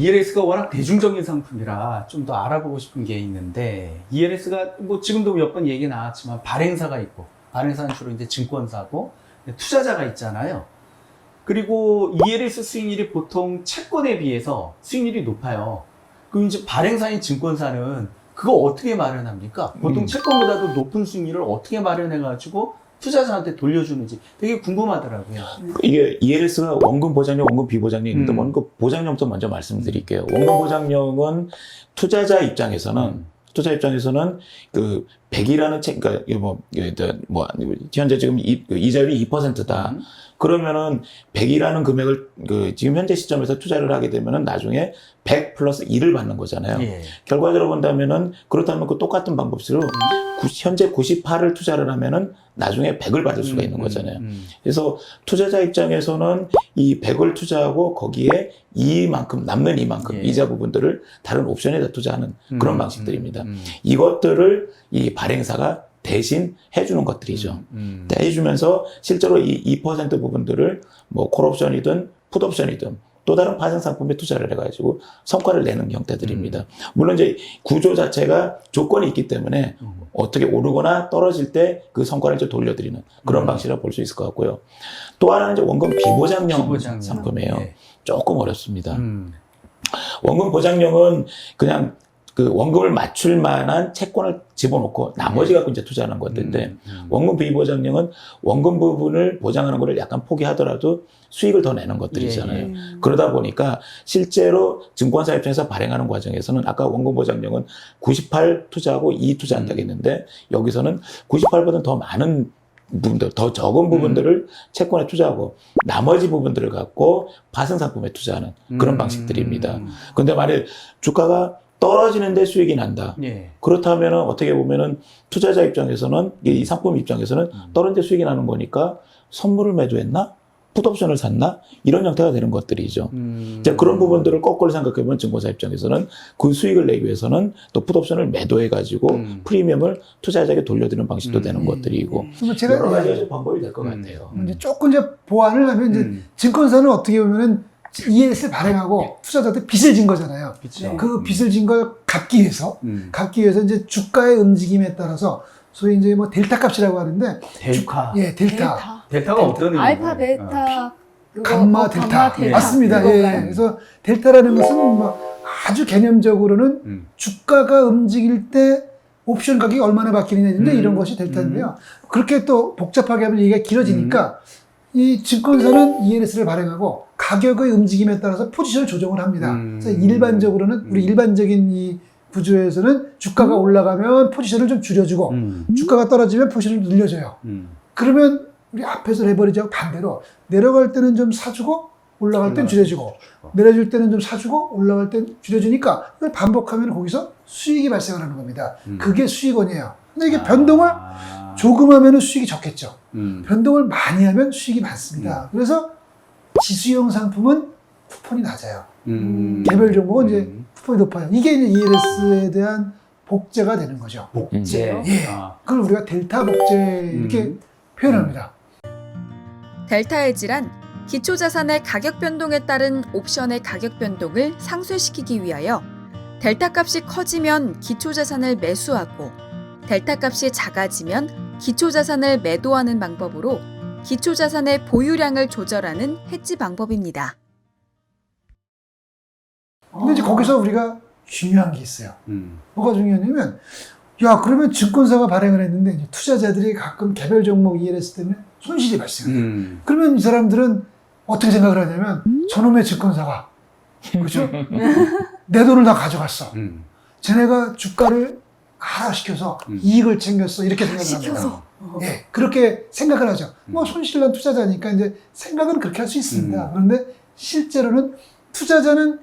ELS가 워낙 대중적인 상품이라 좀 더 알아보고 싶은 게 있는데, ELS가 뭐 지금도 몇 번 얘기 나왔지만 발행사가 있고, 발행사는 주로 이제 증권사고, 투자자가 있잖아요. 그리고 ELS 수익률이 보통 채권에 비해서 수익률이 높아요. 그럼 이제 발행사인 증권사는 그거 어떻게 마련합니까? 보통 채권보다도 높은 수익률을 어떻게 마련해가지고 투자자한테 돌려주는지 되게 궁금하더라고요. 이게 ELS가 원금 보장령, 원금 비보장령이 있는데 원금 보장령부터 먼저 말씀드릴게요. 원금 보장령은 투자자 입장에서는 그 100이라는 책, 그러니까 현재 지금 이자율이 2%다. 그러면은 100이라는 금액을 지금 현재 시점에서 투자를 하게 되면은 나중에 100 플러스 1을 받는 거잖아요. 예. 결과적으로 본다면은 그렇다면 그 똑같은 방법으로 현재 98을 투자를 하면은 나중에 100을 받을 수가 있는 거잖아요. 그래서 투자자 입장에서는 이 100을 투자하고 거기에 이만큼 남는 이만큼 예. 이자 부분들을 다른 옵션에다 투자하는 그런 방식들입니다. 이것들을 이 발행사가 대신 해주는 것들이죠. 해주면서 실제로 이 2% 부분들을 뭐 콜옵션이든 풋옵션이든 또 다른 파생 상품에 투자를 해가지고 성과를 내는 형태들입니다. 물론 이제 구조 자체가 조건이 있기 때문에 어떻게 오르거나 떨어질 때 그 성과를 이제 돌려드리는 그런 방식이라고 볼 수 있을 것 같고요. 또 하나는 이제 원금 비보장령 상품이에요. 예. 조금 어렵습니다. 원금 보장령은 그냥 그 원금을 맞출 만한 채권을 집어넣고 나머지 갖고 이제 투자하는 건데 원금 비보장령은 원금 부분을 보장하는 것을 약간 포기하더라도 수익을 더 내는 것들이잖아요. 그러다 보니까 실제로 증권사 입장에서 발행하는 과정에서는 아까 원금 보장령은 98 투자하고 2 투자한다고 했는데 여기서는 98보다는 더 많은 부분들, 더 적은 부분들을 채권에 투자하고 나머지 부분들을 갖고 파생상품에 투자하는 그런 방식들입니다. 근데 만약 주가가 떨어지는데 수익이 난다. 예. 그렇다면 어떻게 보면은 투자자 입장에서는 이 상품 입장에서는 떨어지는데 수익이 나는 거니까 선물을 매도했나? 풋옵션을 샀나? 이런 형태가 되는 것들이죠. 이제 그런 부분들을 거꾸로 생각해보면 증권사 입장에서는 그 수익을 내기 위해서는 또 풋옵션을 매도해가지고 프리미엄을 투자자에게 돌려드리는 방식도 되는 것들이고 제가 여러 가지 방법이 될 것 같아요. 이제 조금 이제 보완을 하면 이제 증권사는 어떻게 보면은 ELS를 발행하고 투자자한테 빚을 진 거잖아요. 그쵸. 그 빚을 진 걸 갚기 위해서 이제 주가의 움직임에 따라서 소위 이제 뭐 델타 값이라고 하는데 델타. 델타. 델타가 어떤 의미예요? 알파, 베타, 감마, 델타. 예. 맞습니다. 예. 그래서 델타라는 것은 뭐 아주 개념적으로는 주가가 움직일 때 옵션 가격이 얼마나 바뀌느냐인데 이런 것이 델타인데요. 그렇게 또 복잡하게 하면 얘기가 길어지니까 이 증권사는 ELS를 발행하고 가격의 움직임에 따라서 포지션을 조정을 합니다. 그래서 일반적으로는 우리 일반적인 이 구조에서는 주가가 올라가면 포지션을 좀 줄여주고 주가가 떨어지면 포지션을 늘려줘요. 그러면 우리 앞에서 레버리지하고 반대로 내려갈 때는 좀 사주고 올라갈 땐 줄여주고 내려줄 때는 좀 사주고 올라갈 땐 줄여주니까 이걸 반복하면 거기서 수익이 발생하는 겁니다. 그게 수익원이에요. 근데 이게 변동을 조금 하면 수익이 적겠죠. 변동을 많이 하면 수익이 많습니다. 그래서 지수형 상품은 쿠폰이 낮아요. 개별 종목은 이제 쿠폰이 높아요. 이게 이제 ELS에 대한 복제가 되는 거죠. 복제. 예. 그걸 우리가 델타 복제 이렇게 표현합니다. 델타 헤지란 기초자산의 가격 변동에 따른 옵션의 가격 변동을 상쇄시키기 위하여 델타 값이 커지면 기초자산을 매수하고 델타 값이 작아지면 기초자산을 매도하는 방법으로 기초자산의 보유량을 조절하는 헤지 방법입니다. 근데 이제 거기서 우리가 중요한 게 있어요. 뭐가 중요하냐면, 야, 그러면 증권사가 발행을 했는데 이제 투자자들이 가끔 개별 종목 ELS 때문에 손실이 발생해요. 그러면 이 사람들은 어떻게 생각을 하냐면, 저놈의 증권사가, 그죠? 내 돈을 다 가져갔어. 쟤네가 주가를 하락시켜서 이익을 챙겼어. 이렇게 생각을 합니다. 예, 그렇게 생각을 하죠. 뭐 손실난 투자자니까 이제 생각은 그렇게 할 수 있습니다. 그런데 실제로는 투자자는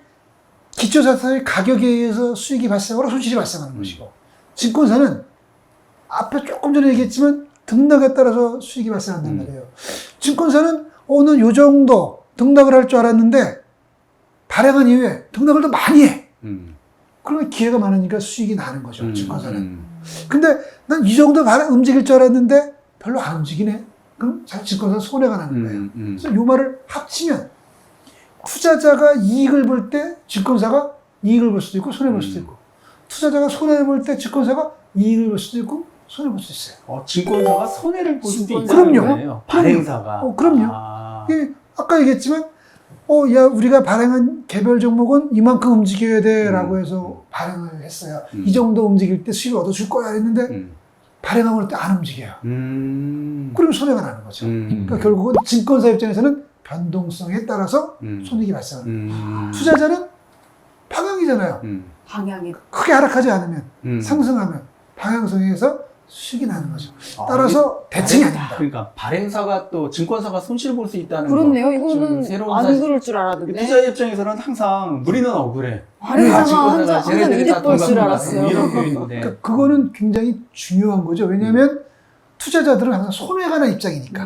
기초자산의 가격에 의해서 수익이 발생하고 손실이 발생하는 것이고 증권사는 앞에 조금 전에 얘기했지만 등락에 따라서 수익이 발생한단 말이에요. 증권사는 오늘 요 정도 등락을 할 줄 알았는데 발행한 이후에 등락을 더 많이 해. 그러면 기회가 많으니까 수익이 나는 거죠. 증권사는. 근데 난 이 정도 움직일 줄 알았는데 별로 안 움직이네. 그럼 증권사는 손해가 나는 거예요. 그래서 요 말을 합치면 투자자가 이익을 볼 때 증권사가 이익을 볼 수도 있고 손해 볼 수도 있고 투자자가 손해 볼 때 증권사가 이익을 볼 수도 있고 손해 볼 수 있어요. 증권사가 손해를 볼 수도 증권사. 있다는 그럼요. 거예요. 발행사가. 그럼요. 예, 아까 얘기했지만 야 우리가 발행한 개별 종목은 이만큼 움직여야 돼라고 해서 발행을 했어요. 이 정도 움직일 때 수익을 얻어줄 거야 했는데 발행하고 때 안 움직여요. 그럼 손해가 나는 거죠. 그러니까 결국은 증권사 입장에서는 변동성에 따라서 손익이 발생합니다. 투자자는 방향이잖아요. 방향이. 크게 하락하지 않으면 상승하면 방향성에서 수익이 나는 거죠. 따라서 대칭이 아닙니다. 그러니까 발행사가 또 증권사가 손실 볼 수 있다는 그렇네요. 거. 이거는 새로운 안 사실. 그럴 줄 알았는데. 투자 입장에서는 항상 우리는 억울해. 발행사가 항상 쟤네들이 이득 다 볼 줄 돈 갖고 알았어요. 가고 이런 표현인데. 그러니까 그거는 굉장히 중요한 거죠. 왜냐하면 투자자들은 항상 손해가 난 입장이니까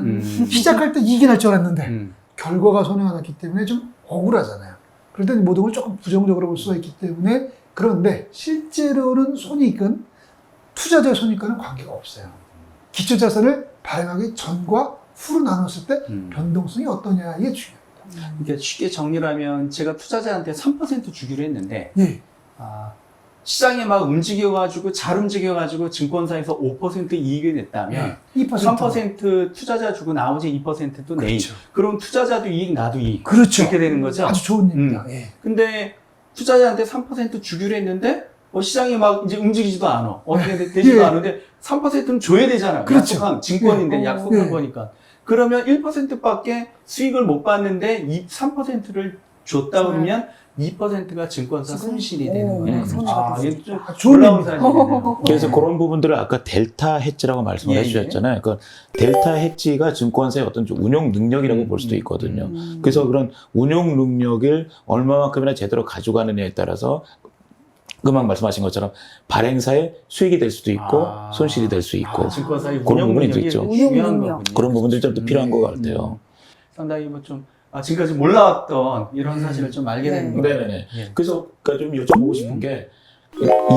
시작할 때 이익이 날 줄 알았는데 결과가 손해가 났기 때문에 좀 억울하잖아요. 그럴 때는 모든 걸 조금 부정적으로 볼 수가 있기 때문에 그런데 실제로는 손익은 투자자의 손익과는 관계가 없어요. 기초자산을 발행하기 전과 후로 나눴을 때 변동성이 어떠냐 이게 중요합니다. 그러니까 쉽게 정리를 하면 제가 투자자한테 3% 주기로 했는데 예. 시장에 막 움직여가지고 잘 움직여가지고 증권사에서 5% 이익이 냈다면 2%. 3% 투자자 주고 나머지 2%도 내 이익. 그렇죠. 그럼 투자자도 이익, 나도 이익. 그렇죠. 이렇게 되는 거죠. 아주 좋은 일입니다. 예. 근데 투자자한테 3% 주기로 했는데 시장이 막 이제 움직이지도 않아. 어떻게 되지도 예. 않은데 3%는 줘야 되잖아요. 그렇죠. 약속한 증권인데 예. 약속한 예. 거니까. 그러면 1%밖에 수익을 못 봤는데 3%를 줬다 그러면 2%가 증권사 손실이 되는 거예요. 손해가 되죠. 이게 좀 좋은 놀라운 일입니다. 사실이네요. 그래서 그런 부분들을 아까 델타 해지라고 말씀을 예, 해주셨잖아요. 그 델타 해지가 증권사의 어떤 좀 운용 능력이라고 볼 수도 있거든요. 그래서 그런 운용 능력을 얼마만큼이나 제대로 가져가느냐에 따라서 금방 말씀하신 것처럼 발행사의 수익이 될 수도 있고 손실이 될 수 있고 증권사의 그런 운영 부분이 능력이 있죠. 중요한 운영 능력. 거군요. 그런 부분들이 좀 더 필요한 것 같아요. 상당히 좀 지금까지 몰라왔던 이런 사실을 좀 알게 네. 되는 거예요. 네네네. 예. 그래서 좀 여쭤보고 싶은 게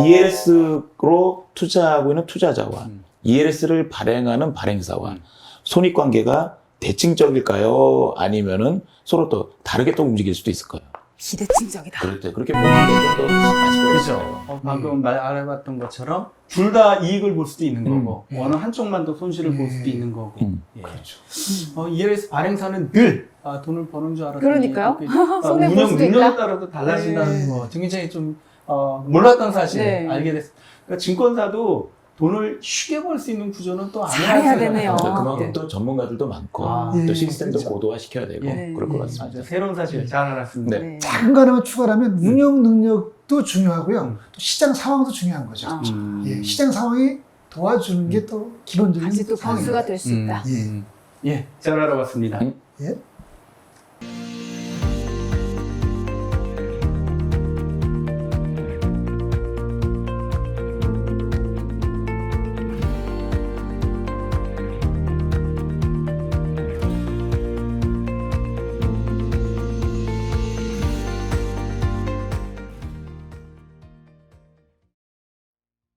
ELS로 투자하고 있는 투자자와 ELS를 발행하는 발행사와 손익관계가 대칭적일까요? 아니면은 서로 또 다르게 또 움직일 수도 있을까요? 비대칭적이다. 그럴 때 그렇게 보는 게 좀 더 맞을 것 그죠. 같아요. 방금 알아봤던 것처럼 둘 다 이익을 볼 수도 있는 거고 어느 한쪽만 더 손실을 볼 수도 있는 거고. 예. 그렇죠. ELS 발행사는 늘 돈을 버는 줄 알았더니 그러니까요. 손해 볼 운영 수도 능력에 있다. 따라서 달라진다는 거 굉장히 좀 몰랐던 사실 네. 알게 됐어요. 그러니까 증권사도 돈을 쉽게 벌 수 있는 구조는 또 잘해야 아니라는 되네요. 생각이 그만큼 들어요. 또 전문가들도 많고 예, 또 시스템도 그렇죠. 고도화시켜야 되고 예, 그럴 것 예. 같습니다. 새로운 사실 잘 알았습니다. 네. 작은 거 하나만 추가하면 운영 능력도 중요하고요. 또 시장 상황도 중요한 거죠. 예, 시장 상황이 도와주는 게 또 기본적인 다시 또 상황입니다. 변수가 될 수 있다. 예, 잘 알아봤습니다. 예.